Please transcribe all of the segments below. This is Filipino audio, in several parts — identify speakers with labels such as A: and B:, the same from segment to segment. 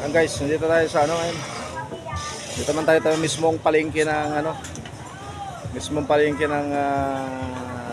A: Guys, nandito tayo sa ano ngayon. Dito man tayo mismong palengke ng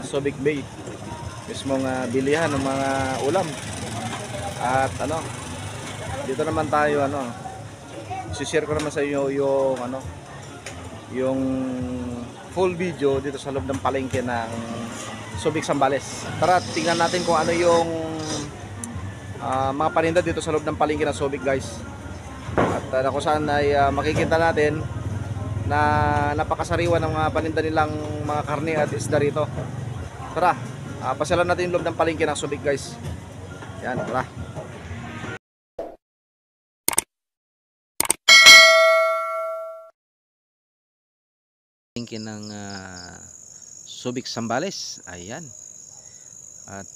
A: Subic Bay. Mismong bilihan ng mga ulam. At dito naman tayo i-share ko naman sa inyo yung full video dito sa loob ng palengke ng Subic Zambales. Tara, tingnan natin kung ano yung mga paninda dito sa loob ng palengke ng Subic, guys. At kung saan ay makikita natin na napakasariwa ng mga paninda nilang mga karne at isda rito. Tara, pasyalan natin yung loob ng palengke ng Subic, guys. Yan, tara. Palengke ng Subic Zambales. Ayan. At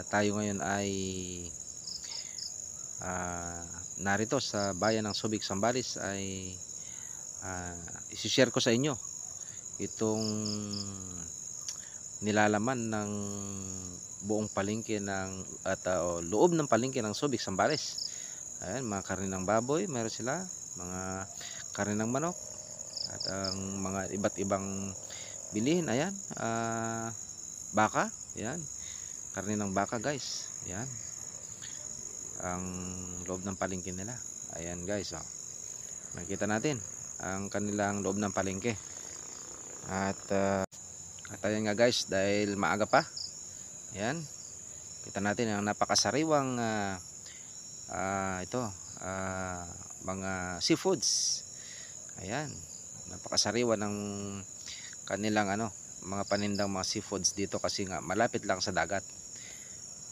A: tayo ngayon ay narito sa bayan ng Subic Zambales ay isi-share ko sa inyo itong nilalaman ng buong palengke loob ng palengke ng Subic Zambales. Ayan, mga karne ng baboy, meron sila, mga karne ng manok at ang mga iba't ibang bilihin. Ayan, baka, ayan, karne ng baka, guys. Ayan, ang loob ng palengke nila. Ayan, guys, makikita natin ang kanilang loob ng palengke. At ayan nga, guys, dahil maaga pa, ayan, kita natin ang napakasariwang mga seafoods. Ayan, napakasariwa ng kanilang mga panindang mga seafoods dito kasi nga malapit lang sa dagat.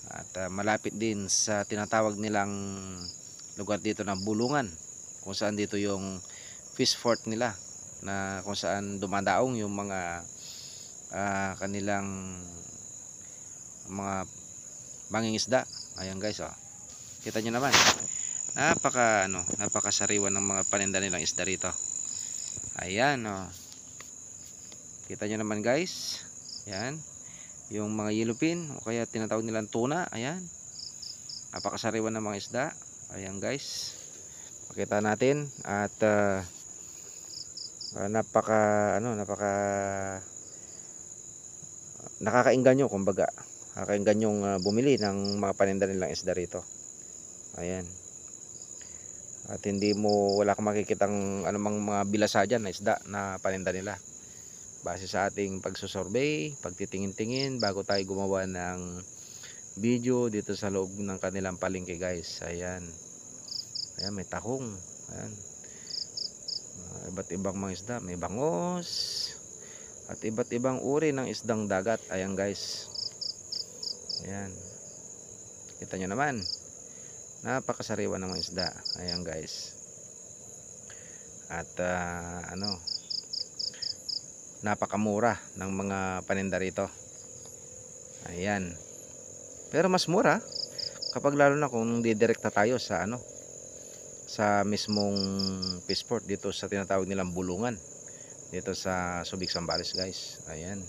A: At malapit din sa tinatawag nilang lugar dito ng Bulungan, kung saan dito yung fish fort nila, na kung saan dumadaong yung mga kanilang mga mangingisda. Ayan, guys, kita nyo naman, napakasariwa ng mga paninda nilang isda rito. Ayan, kita nyo naman, guys. Ayan, yung mga yellowfin o kaya tinatawag nilang tuna. Ayan, napakasariwa ng mga isda. Ayan, guys, makita natin. At nakakaingganyo, kumbaga nakakainganyong bumili ng mga paninda nilang isda rito. Ayan, at wala kang makikitang anumang mga bilasa dyan na isda na paninda nila. Base sa ating pagsusurvey, pagtitingin-tingin bago tayo gumawa ng video dito sa loob ng kanilang palengke, guys. Ayan, ayan, may tahong, ayan, iba't ibang mga isda, may bangos at iba't ibang uri ng isdang dagat. Ayan, guys, ayan, kita nyo naman, napakasariwa ng mga isda. Ayan, guys, at napakamura ng mga paninda rito. Ayan, pero mas mura kapag lalo na kung didirekta tayo sa sa mismong fishport dito sa tinatawag nilang Bulungan dito sa Subic Zambales, guys. Ayan,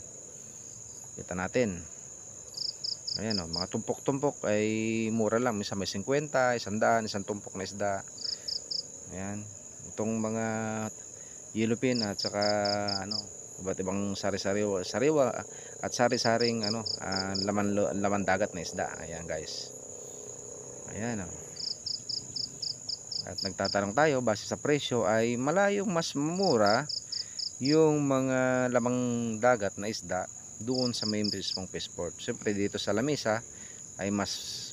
A: kita natin. Ayan, mga tumpok-tumpok ay mura lang, minsan may 50, 100, isang tumpok na isda. Ayan, itong mga yellowfin at saka iba't ibang sariwa at sari-saring laman dagat na isda. Ayan, guys. Ayan, at nagtatanong tayo, base sa presyo ay malayong mas mura yung mga lamang dagat na isda doon sa may mismong fishport. Siyempre dito sa lamesa ay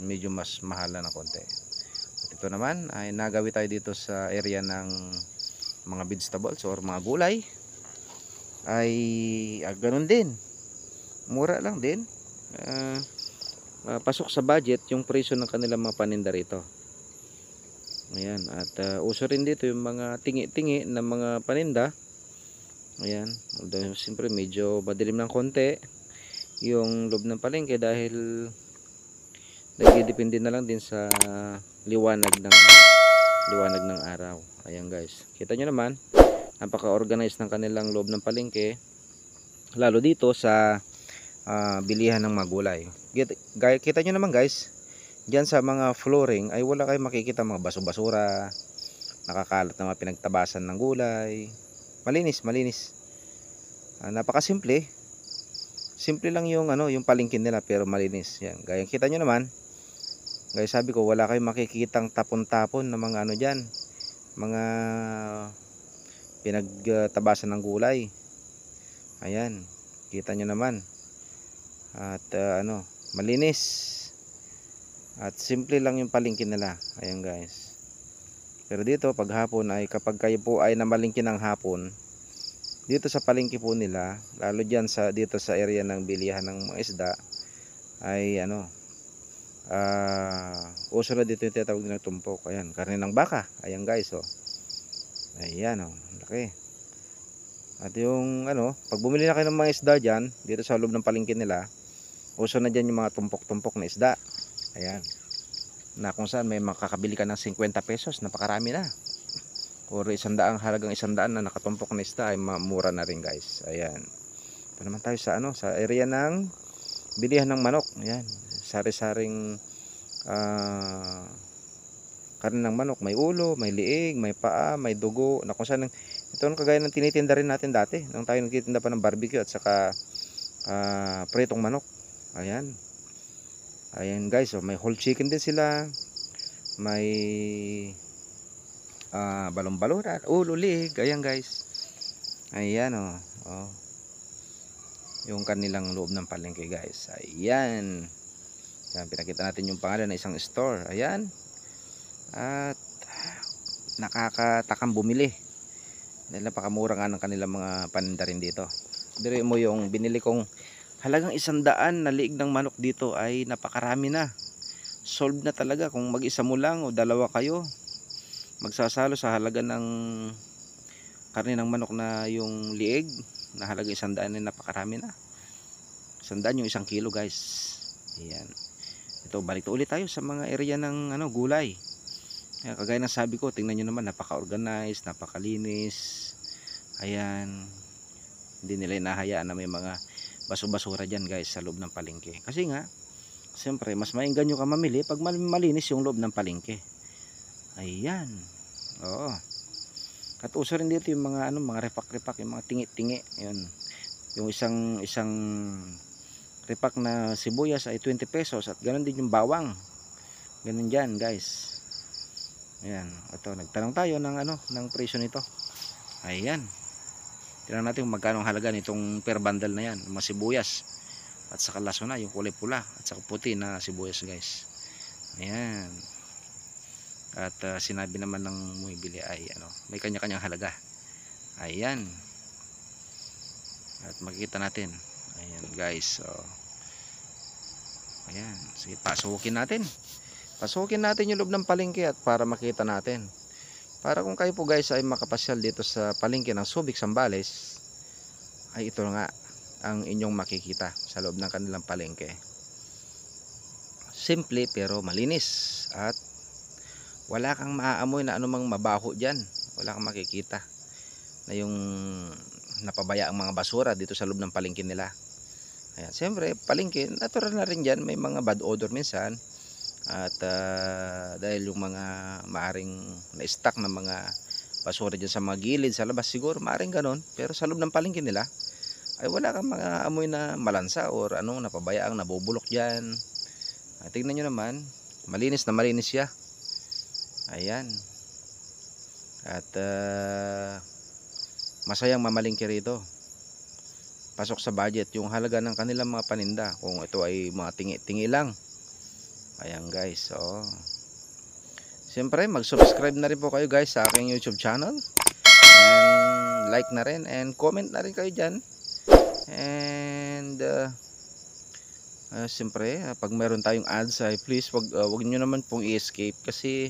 A: medyo mas mahal na ng konti. At ito naman ay nagawi tayo dito sa area ng mga vegetables or mga gulay, ay ganun din, mura lang din, pasok sa budget yung presyo ng kanilang mga paninda rito. Ayan, at uso rin dito yung mga tingi-tingi na mga paninda. Ayan, although siyempre medyo madilim ng konti yung loob ng palengke dahil nagdidepende na lang din sa liwanag ng araw. Ayan, guys, kita nyo naman, napaka-organized ng kanilang loob ng palengke, lalo dito sa bilihan ng mga gulay. Kita nyo naman, guys, Diyan sa mga flooring ay wala kayong makikita mga baso-basura, nakakalat na mga pinagtabasan ng gulay. Malinis, malinis. Napakasimple. Simple lang yung yung palengke nila pero malinis. Yan, gaya kita nyo naman. Gaya sabi ko, wala kayong makikitang tapon-tapon na mga diyan, mga pinagtabasan ng gulay. Ayan, kita nyo naman. At malinis. At simple lang yung palengke nila. Ayan guys. Pero dito pag hapon ay kapag kayo po ay namalingki ng hapon, dito sa palengke po nila, lalo diyan dito sa area ng bilihan ng mga isda, ay uso na dito yung tinatawag nilang tumpok. Ayan, karne ng baka. Ayan guys, oh. Ayan, oh, laki. At yung pag bumili na kayo ng mga isda diyan, dito sa loob ng palengke nila, uso na diyan yung mga tumpok-tumpok na isda. Ayan, na kung saan may makakabili ka ng 50 pesos, napakarami na. Or halagang 100 na nakatumpok na isda ay mura na rin guys. Ayan, ito naman tayo sa area ng bilihan ng manok. Ayan, sari-saring karne ng manok, may ulo, may liig, may paa, may dugo, na kung saan ito ang kagaya ng tinitinda rin natin dati nung tayo nagtitinda pa ng barbecue at saka pritong manok. Ayan. Ayan guys, may whole chicken din sila. May balon-balonan, ulo, liig. Ayan guys. Ayan, oh. Yung kanilang loob ng palengke guys. Ayan. Yan, pinakita natin yung pangalan ng isang store. Ayan. At nakakatakam bumili. Dahil napakamura nga ng kanilang mga paninda rin dito. Dire mo yung binili kong halagang 100 na liig ng manok dito ay napakarami na. Solve na talaga kung mag-isa mo lang o dalawa kayo magsasalo sa halaga ng karne ng manok na yung liig na halagang 100 ay napakarami na. 100 yung 1 kilo guys. Ayan. Ito, balik ulit tayo sa mga area ng gulay. Ayan, kagaya ng sabi ko, tingnan nyo naman, napaka-organized, napakalinis. Ayan. Hindi nila inahayaan na may mga baso-basura dyan guys sa loob ng palengke. Kasi nga, siyempre, mas maingganyo ka mamili pag malinis yung loob ng palengke. Ayan. Oo. At uso rin dito yung mga mga repak-repak, yung mga tingi-tingi. Ayan. Yung isang repak na sibuyas ay 20 pesos at ganoon din yung bawang. Ganun dyan guys. Ayan. Ito, nagtanong tayo ng presyo nito. Ayan. Tingnan natin kung magkano ang halaga nitong per bundle na yan, mga sibuyas. At saka laso na, yung kulay pula at saka puti na sibuyas guys. Ayan. At sinabi naman ng bumibili ay may kanya-kanyang halaga. Ayan. At makikita natin. Ayan guys. So, ayan. Sige, pasukin natin. Pasukin natin yung loob ng palengke at para makita natin. Para kung kayo po guys ay makapasyal dito sa palengke ng Subic, Zambales, ay ito nga ang inyong makikita sa loob ng kanilang palengke. Simple pero malinis at wala kang maaamoy na anumang mabaho dyan. Wala kang makikita na yung napabaya ang mga basura dito sa loob ng palengke nila. Ayan, siyempre palengke, natural na rin dyan, may mga bad odor minsan. At dahil yung mga maaring na-stack na mga basura dyan sa mga gilid, sa labas siguro maaring ganon. Pero sa loob ng palengke nila ay wala kang mga amoy na malansa or napabayaang nabubulok dyan. Tingnan nyo naman, malinis na malinis siya. Ayan. At masayang mamalingki rito. Pasok sa budget yung halaga ng kanilang mga paninda kung ito ay mga tingi-tingi lang. Ayan guys. So, siyempre mag-subscribe na rin po kayo guys sa aking YouTube channel. And like na rin and comment na rin kayo dyan. And siyempre pag meron tayong ads ay please wag nyo naman pong i-escape kasi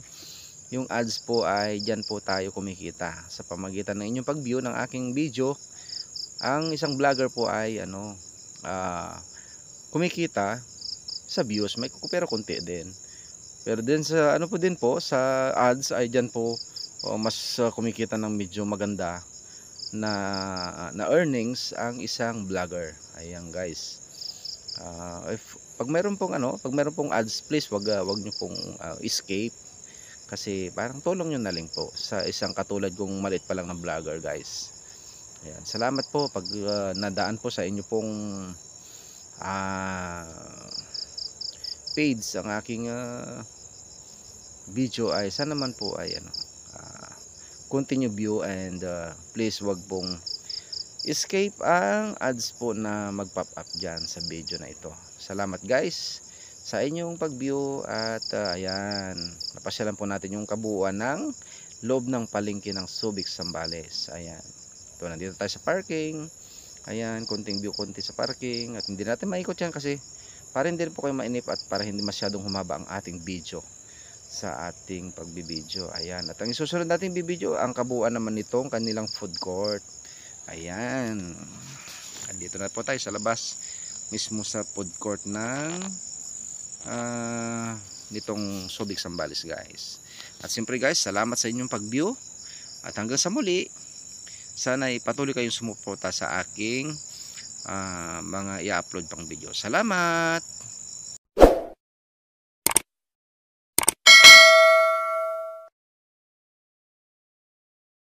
A: yung ads po ay dyan po tayo kumikita sa pamagitan ng inyong pag-view ng aking video. Ang isang vlogger po ay kumikita sa views, may pero konti din. Pero din sa po din po sa ads ay dyan po mas kumikita ng medyo maganda na earnings ang isang vlogger. Ayan guys. Pag meron pong ads, please wag niyo pong escape Kasi parang tulong yun na lang po sa isang katulad kong maliit pa lang na vlogger, guys. Ayan, salamat po pag nadaan po sa inyo pong ah, page ang aking video, ay sana naman po ay ah, continue view, and please wag pong escape ang ads po na mag-pop up dyan sa video na ito. Salamat guys sa inyong pag-view, at ayan, napasyalan po natin yung kabuuan ng loob ng palengke ng Subic, Zambales. Ayan, ito, nandito tayo sa parking. Ayan, konting view, konti sa parking, at hindi natin maikot yan kasi para hindi rin po kayo mainip at para hindi masyadong humaba ang ating video sa ating pagbibideo. Ayan, at ang isusunod natin bibideo ang kabuuan naman nitong kanilang food court. Ayan, andito na po tayo sa labas mismo sa food court ng nitong Subic, Zambales, guys. At siyempre guys, salamat sa inyong pag-view, at hanggang sa muli, sana ipatuloy kayong sumuporta sa aking mga i-upload pang video. Salamat!